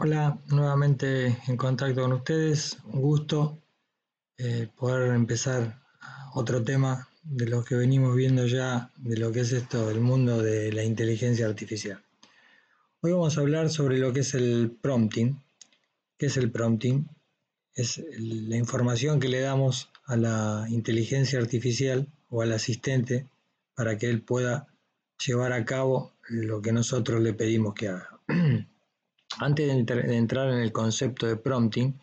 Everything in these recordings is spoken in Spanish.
Hola, nuevamente en contacto con ustedes. Un gusto poder empezar otro tema de lo que venimos viendo ya, de lo que es esto, el mundo de la inteligencia artificial. Hoy vamos a hablar sobre lo que es el prompting. ¿Qué es el prompting? Es la información que le damos a la inteligencia artificial o al asistente para que él pueda llevar a cabo lo que nosotros le pedimos que haga. Antes de entrar en el concepto de prompting,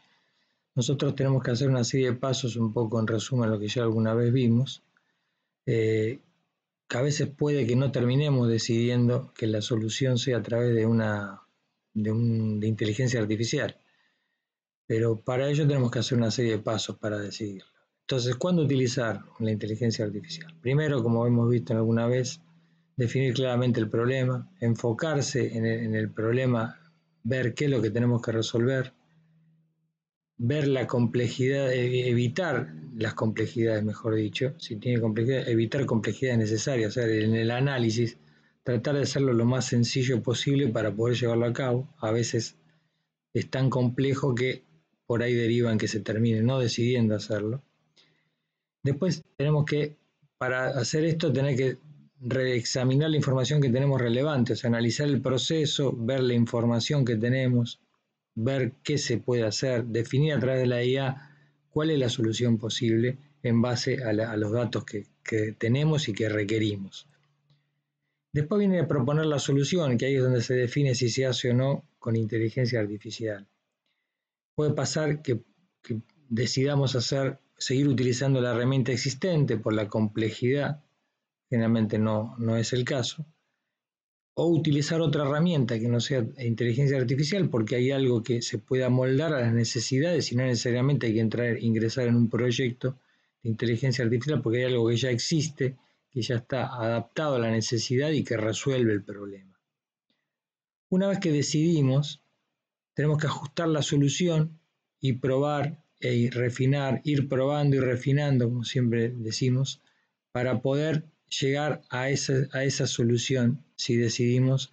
nosotros tenemos que hacer una serie de pasos, un poco en resumen a lo que ya alguna vez vimos, que a veces puede que no terminemos decidiendo que la solución sea a través de inteligencia artificial, pero para ello tenemos que hacer una serie de pasos para decidirlo. Entonces, ¿cuándo utilizar la inteligencia artificial? Primero, como hemos visto alguna vez, definir claramente el problema, enfocarse en el problema, ver qué es lo que tenemos que resolver, ver la complejidad, evitar las complejidades, mejor dicho, si tiene complejidad, evitar complejidades necesarias, o sea, en el análisis, tratar de hacerlo lo más sencillo posible para poder llevarlo a cabo. A veces es tan complejo que por ahí deriva en que se termine no decidiendo hacerlo. Después tenemos que, para hacer esto, tener que reexaminar la información que tenemos relevante, o sea, analizar el proceso, ver la información que tenemos, ver qué se puede hacer, definir a través de la IA cuál es la solución posible en base a los datos que tenemos y que requerimos. Después viene a proponer la solución, que ahí es donde se define si se hace o no con inteligencia artificial. Puede pasar que decidamos seguir utilizando la herramienta existente por la complejidad, generalmente no es el caso, o utilizar otra herramienta que no sea inteligencia artificial porque hay algo que se pueda moldar a las necesidades y no necesariamente hay que ingresar en un proyecto de inteligencia artificial porque hay algo que ya existe, que ya está adaptado a la necesidad y que resuelve el problema. Una vez que decidimos, tenemos que ajustar la solución y probar e refinar, ir probando y refinando, como siempre decimos, para poder llegar a esa solución si decidimos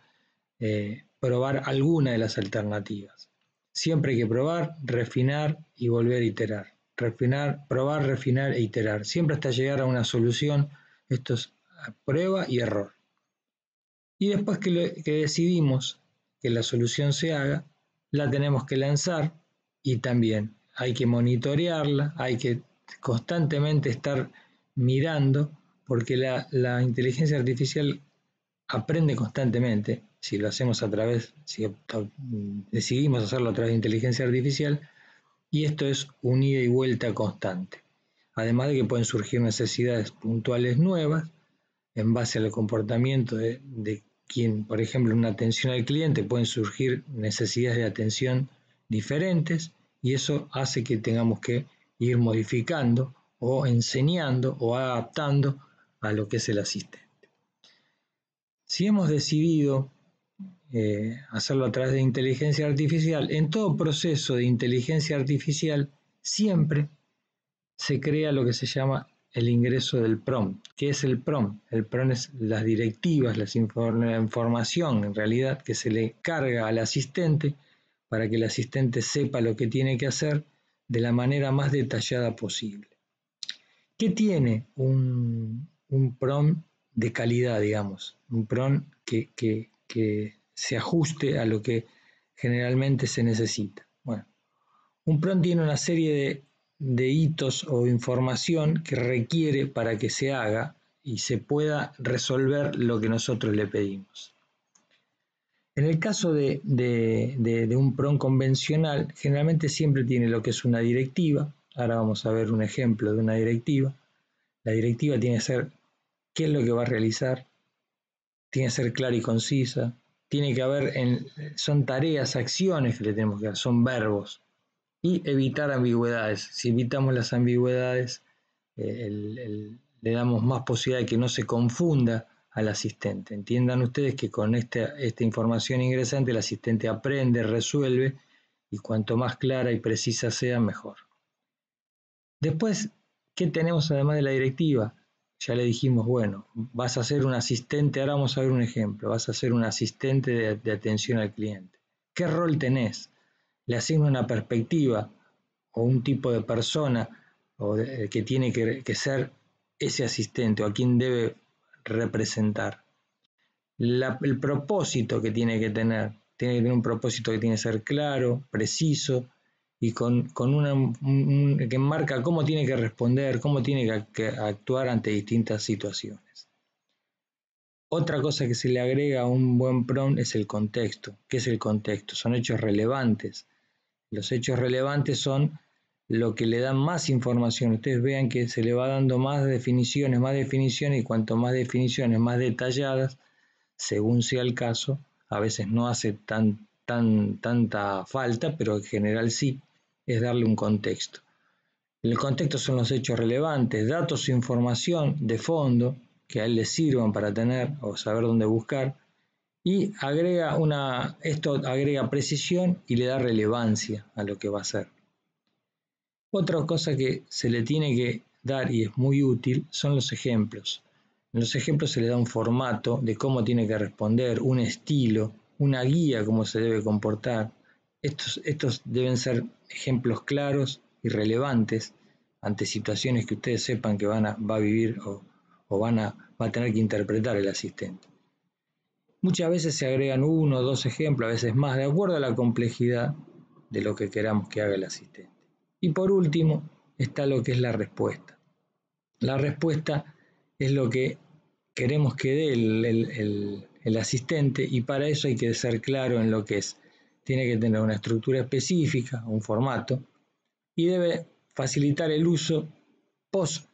probar alguna de las alternativas. Siempre hay que probar, refinar y volver a iterar. Refinar, probar, refinar e iterar. Siempre hasta llegar a una solución. Esto es prueba y error. Y después que decidimos que la solución se haga, la tenemos que lanzar y también hay que monitorearla, hay que constantemente estar mirando porque la inteligencia artificial aprende constantemente, si lo hacemos a través, si decidimos hacerlo a través de inteligencia artificial, y esto es un ida y vuelta constante. Además de que pueden surgir necesidades puntuales nuevas en base al comportamiento de quien, por ejemplo, en una atención al cliente pueden surgir necesidades de atención diferentes y eso hace que tengamos que ir modificando o enseñando o adaptando a lo que es el asistente. Si hemos decidido hacerlo a través de inteligencia artificial, en todo proceso de inteligencia artificial siempre se crea lo que se llama el ingreso del prompt. ¿Qué es el prompt? El prompt es las directivas, la información en realidad que se le carga al asistente para que el asistente sepa lo que tiene que hacer de la manera más detallada posible. ¿Qué tiene un prompt de calidad, digamos? Un prompt que se ajuste a lo que generalmente se necesita. Bueno, un prompt tiene una serie de hitos o información que requiere para que se haga y se pueda resolver lo que nosotros le pedimos. En el caso de un prompt convencional, generalmente siempre tiene lo que es una directiva. Ahora vamos a ver un ejemplo de una directiva. La directiva tiene que ser qué es lo que va a realizar, tiene que ser clara y concisa, tiene que haber, son tareas, acciones que le tenemos que dar, son verbos. Y evitar ambigüedades. Si evitamos las ambigüedades, le damos más posibilidad de que no se confunda al asistente. Entiendan ustedes que con esta información ingresante el asistente aprende, resuelve y cuanto más clara y precisa sea, mejor. Después, ¿qué tenemos además de la directiva? Ya le dijimos, bueno, vas a ser un asistente, ahora vamos a ver un ejemplo, vas a ser un asistente de atención al cliente. ¿Qué rol tenés? le asigna una perspectiva o un tipo de persona que tiene que ser ese asistente o a quien debe representar. El propósito que tiene que tener un propósito que tiene que ser claro, preciso y que marca cómo tiene que responder, cómo tiene que actuar ante distintas situaciones. Otra cosa que se le agrega a un buen prompt es el contexto. ¿Qué es el contexto? Son hechos relevantes. Los hechos relevantes son lo que le dan más información. Ustedes vean que se le va dando más definiciones, y cuanto más definiciones, más detalladas, según sea el caso, a veces no hace tanta falta, pero en general sí, es darle un contexto. El contexto son los hechos relevantes, datos e información de fondo que a él le sirvan para tener o saber dónde buscar, y esto agrega precisión y le da relevancia a lo que va a hacer. Otra cosa que se le tiene que dar y es muy útil son los ejemplos. En los ejemplos se le da un formato de cómo tiene que responder, un estilo, una guía cómo se debe comportar. Estos deben ser ejemplos claros y relevantes ante situaciones que ustedes sepan que va a vivir o va a tener que interpretar el asistente. Muchas veces se agregan 1 o 2 ejemplos, a veces más, de acuerdo a la complejidad de lo que queramos que haga el asistente. Y por último está lo que es la respuesta. La respuesta es lo que queremos que dé el asistente, y para eso hay que ser claro en lo que es. Tiene que tener una estructura específica, un formato, y debe facilitar el uso post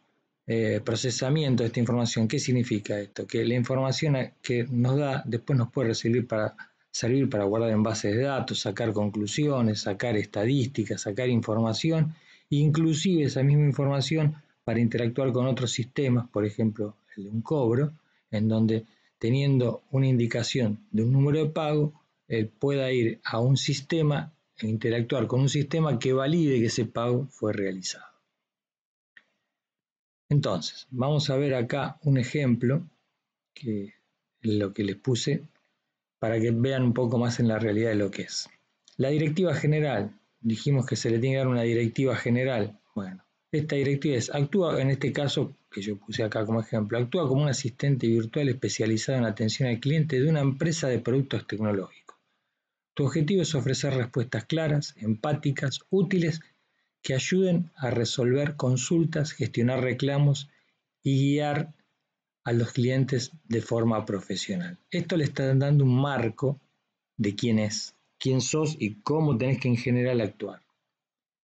procesamiento de esta información. ¿Qué significa esto? Que la información que nos da después nos puede servir para guardar en bases de datos, sacar conclusiones, sacar estadísticas, sacar información, inclusive esa misma información para interactuar con otros sistemas, por ejemplo el de un cobro, en donde teniendo una indicación de un número de pago, él pueda ir a un sistema e interactuar con un sistema que valide que ese pago fue realizado. Entonces, vamos a ver acá un ejemplo, que es lo que les puse, para que vean un poco más en la realidad de lo que es. La directiva general, dijimos que se le tiene que dar una directiva general. Bueno, esta directiva actúa, en este caso, que yo puse acá como ejemplo, actúa como un asistente virtual especializado en atención al cliente de una empresa de productos tecnológicos. Tu objetivo es ofrecer respuestas claras, empáticas, útiles, que ayuden a resolver consultas, gestionar reclamos y guiar a los clientes de forma profesional. Esto le está dando un marco de quién sos y cómo tenés que en general actuar.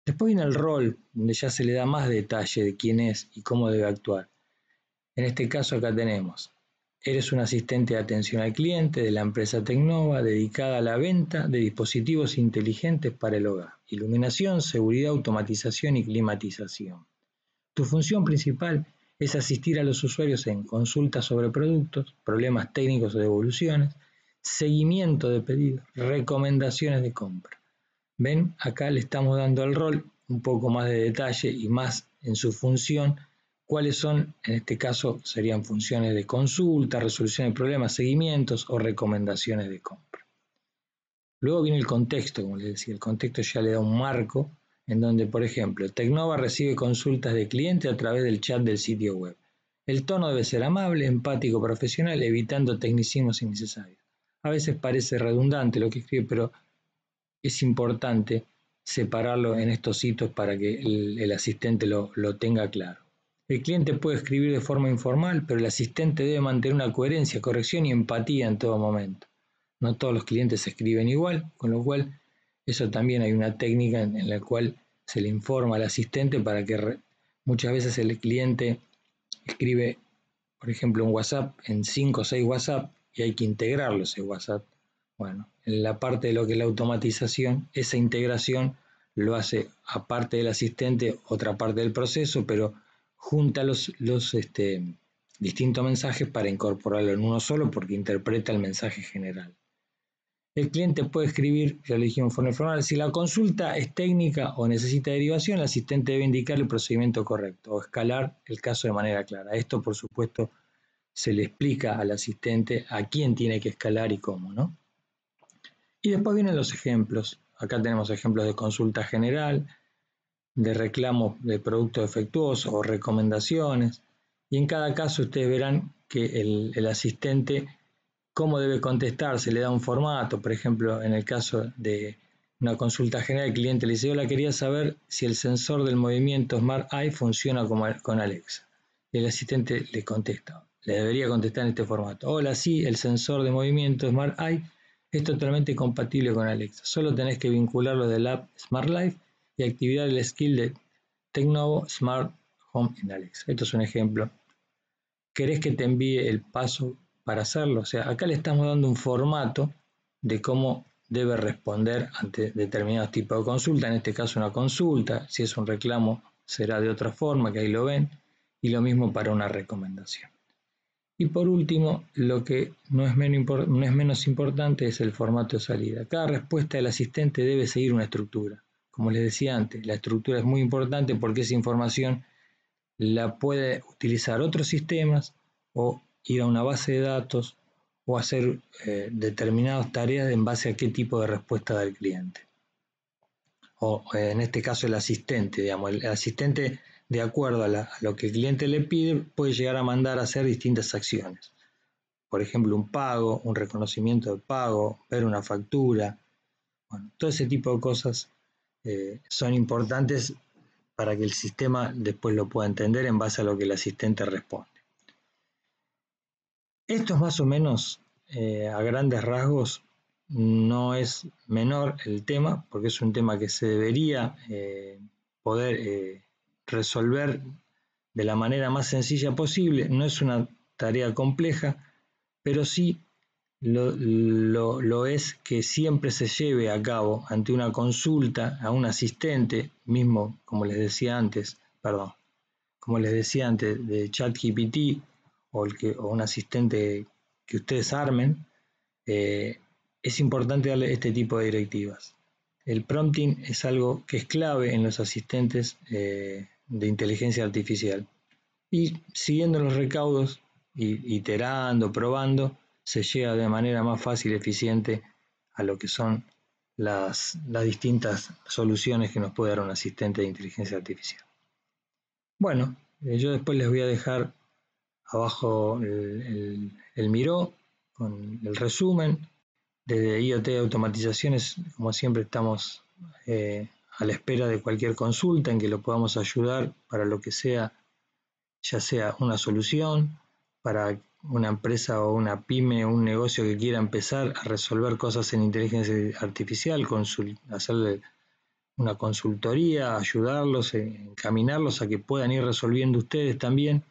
Después viene el rol, donde ya se le da más detalle de quién es y cómo debe actuar. En este caso acá tenemos: eres un asistente de atención al cliente de la empresa Tecnova dedicada a la venta de dispositivos inteligentes para el hogar, iluminación, seguridad, automatización y climatización. Tu función principal es asistir a los usuarios en consultas sobre productos, problemas técnicos o devoluciones, seguimiento de pedidos, recomendaciones de compra. ¿Ven? Acá le estamos dando al rol un poco más de detalle y más en su función. ¿Cuáles son? En este caso serían funciones de consulta, resolución de problemas, seguimientos o recomendaciones de compra. Luego viene el contexto, como les decía. El contexto ya le da un marco en donde, por ejemplo, Tecnova recibe consultas de cliente a través del chat del sitio web. El tono debe ser amable, empático, profesional, evitando tecnicismos innecesarios. A veces parece redundante lo que escribe, pero es importante separarlo en estos hitos para que el asistente lo tenga claro. El cliente puede escribir de forma informal, pero el asistente debe mantener una coherencia, corrección y empatía en todo momento. No todos los clientes escriben igual, con lo cual eso también hay una técnica en la cual se le informa al asistente para que muchas veces el cliente escribe, por ejemplo, un WhatsApp en 5 o 6 WhatsApp y hay que integrarlo ese WhatsApp. Bueno, en la parte de lo que es la automatización, esa integración lo hace, aparte del asistente, otra parte del proceso, pero junta los distintos mensajes para incorporarlo en uno solo porque interpreta el mensaje general. El cliente puede escribir, ya lo dijimos en forma informal, si la consulta es técnica o necesita derivación, el asistente debe indicar el procedimiento correcto o escalar el caso de manera clara. Esto, por supuesto, se le explica al asistente a quién tiene que escalar y cómo, ¿no? Y después vienen los ejemplos. Acá tenemos ejemplos de consulta general, de reclamo de productos defectuosos o recomendaciones. Y en cada caso ustedes verán que el asistente, cómo debe contestar, se le da un formato. Por ejemplo, en el caso de una consulta general, el cliente le dice: hola, quería saber si el sensor del movimiento Smart Eye funciona con Alexa. Y el asistente le contesta, le debería contestar en este formato: hola, sí, el sensor de movimiento Smart Eye es totalmente compatible con Alexa. Solo tenés que vincularlo del app Smart Life y activar el skill de Tecnovo Smart Home en Alexa. Esto es un ejemplo. ¿Querés que te envíe el paso para hacerlo? O sea, acá le estamos dando un formato de cómo debe responder ante determinados tipos de consulta. En este caso, una consulta. Si es un reclamo, será de otra forma, que ahí lo ven. Y lo mismo para una recomendación. Y por último, lo que no es menos importante es el formato de salida. Cada respuesta del asistente debe seguir una estructura. Como les decía antes, la estructura es muy importante porque esa información la puede utilizar otros sistemas o ir a una base de datos o hacer determinadas tareas en base a qué tipo de respuesta da el cliente. O en este caso el asistente, digamos, el asistente, de acuerdo a lo que el cliente le pide, puede llegar a mandar a hacer distintas acciones. Por ejemplo, un pago, un reconocimiento de pago, ver una factura. Bueno, todo ese tipo de cosas son importantes para que el sistema después lo pueda entender en base a lo que el asistente responde. Esto es más o menos, a grandes rasgos, no es menor el tema, porque es un tema que se debería poder resolver de la manera más sencilla posible. No es una tarea compleja, pero sí lo es que siempre se lleve a cabo ante una consulta a un asistente, mismo como les decía antes, de ChatGPT o un asistente que ustedes armen. Es importante darle este tipo de directivas. El prompting es algo que es clave en los asistentes de inteligencia artificial. Y siguiendo los recaudos, iterando, probando, se llega de manera más fácil y eficiente a lo que son las distintas soluciones que nos puede dar un asistente de inteligencia artificial. Bueno, yo después les voy a dejar abajo el Miro con el resumen. Desde IoT Automatizaciones, como siempre, estamos a la espera de cualquier consulta en que lo podamos ayudar para lo que sea, ya sea una solución para una empresa o una pyme o un negocio que quiera empezar a resolver cosas en inteligencia artificial, hacerle una consultoría, ayudarlos, encaminarlos a que puedan ir resolviendo ustedes también,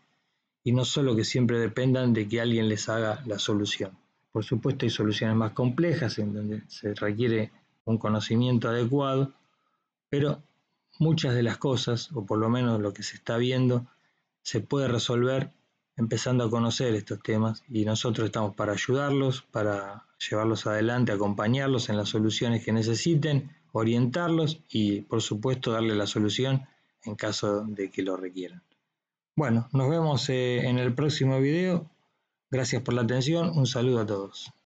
y no solo que siempre dependan de que alguien les haga la solución. Por supuesto, hay soluciones más complejas en donde se requiere un conocimiento adecuado, pero muchas de las cosas, o por lo menos lo que se está viendo, se puede resolver empezando a conocer estos temas, y nosotros estamos para ayudarlos, para llevarlos adelante, acompañarlos en las soluciones que necesiten, orientarlos y, por supuesto, darle la solución en caso de que lo requieran. Bueno, nos vemos en el próximo video. Gracias por la atención. Un saludo a todos.